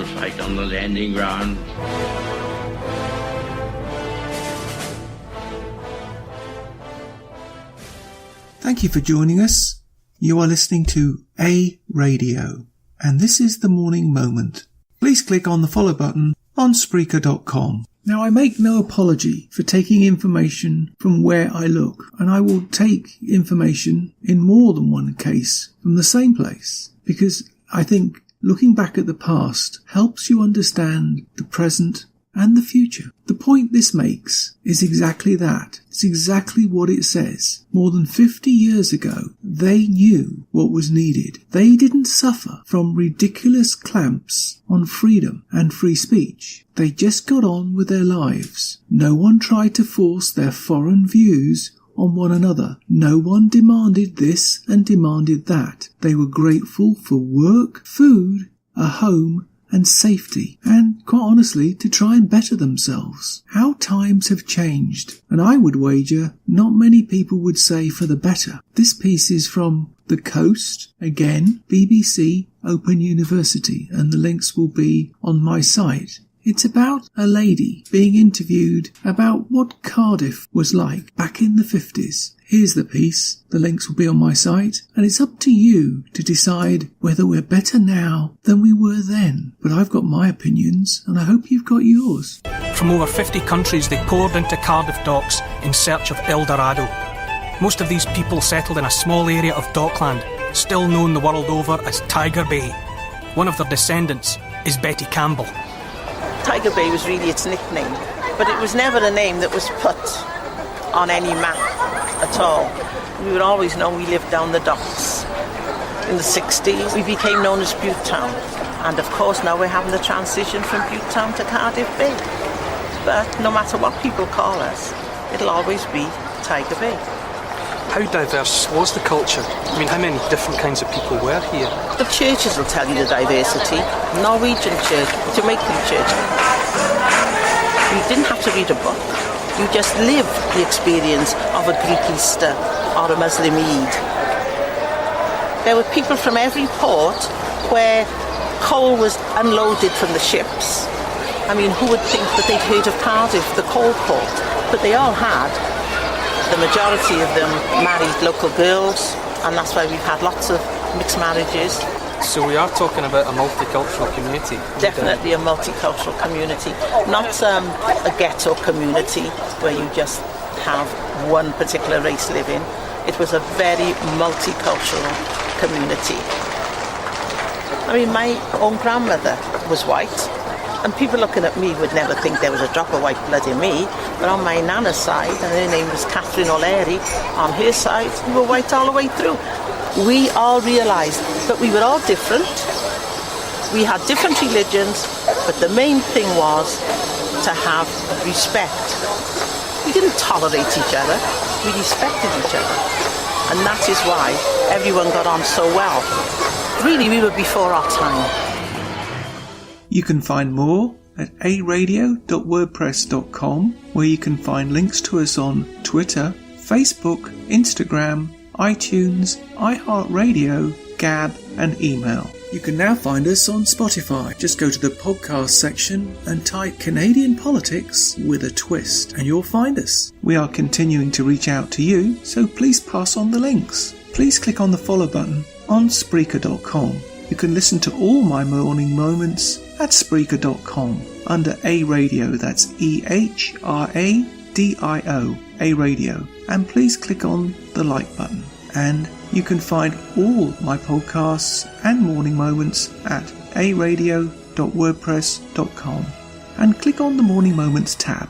little fight on the landing ground. Thank you for joining us. You are listening to A Radio, and this is the Morning Moment. Please click on the follow button on Spreaker.com. Now, I make no apology for taking information from where I look, and I will take information in more than one case from the same place, because I think looking back at the past helps you understand the present and the future. The point this makes is exactly that. It's exactly what it says. More than 50 years ago, they knew what was needed. They didn't suffer from ridiculous clamps on freedom and free speech. They just got on with their lives. No one tried to force their foreign views on one another. No one demanded this and demanded that. They were grateful for work, food, a home, and safety, and quite honestly to try and better themselves. How times have changed, and I would wager not many people would say for the better. This piece is from The Coast, again BBC Open University, and the links will be on my site. It's about a lady being interviewed about what Cardiff was like back in the 50s. Here's the piece. The links will be on my site, and it's up to you to decide whether we're better now than we were then. But I've got my opinions, and I hope you've got yours. From over 50 countries, they poured into Cardiff docks in search of El Dorado. Most of these people settled in a small area of dockland, still known the world over as Tiger Bay. One of their descendants is Betty Campbell. Tiger Bay was really its nickname, but it was never a name that was put on any map at all. We would always know we lived down the docks. In the 60s, we became known as Bute Town, and of course now we're having the transition from Bute Town to Cardiff Bay. But no matter what people call us, it'll always be Tiger Bay. How diverse was the culture? I mean, how many different kinds of people were here? The churches will tell you the diversity. Norwegian church, Jamaican church. You didn't have to read a book. You just lived the experience of a Greek Easter or a Muslim Eid. There were people from every port where coal was unloaded from the ships. I mean, who would think that they'd heard of Cardiff, the coal port? But they all had. The majority of them married local girls, and that's why we've had lots of mixed marriages. So we are talking about a multicultural community. Definitely a multicultural community, not a ghetto community where you just have one particular race living. It was a very multicultural community. I mean, my own grandmother was white, and people looking at me would never think there was a drop of white blood in me. But on my nana's side, and her name was Catherine O'Leary, on her side, we were white all the way through. We all realised that we were all different. We had different religions, but the main thing was to have respect. We didn't tolerate each other, we respected each other. And that is why everyone got on so well. Really, we were before our time. You can find more at aradio.wordpress.com, where you can find links to us on Twitter, Facebook, Instagram, iTunes, iHeartRadio, Gab and email. You can now find us on Spotify. Just go to the podcast section and type Canadian Politics with a Twist and you'll find us. We are continuing to reach out to you, so please pass on the links. Please click on the follow button on Spreaker.com. You can listen to all my morning moments at Spreaker.com under A Radio, that's EHRADIO, A Radio, and please click on the like button. And you can find all my podcasts and morning moments at aradio.wordpress.com and click on the Morning Moments tab.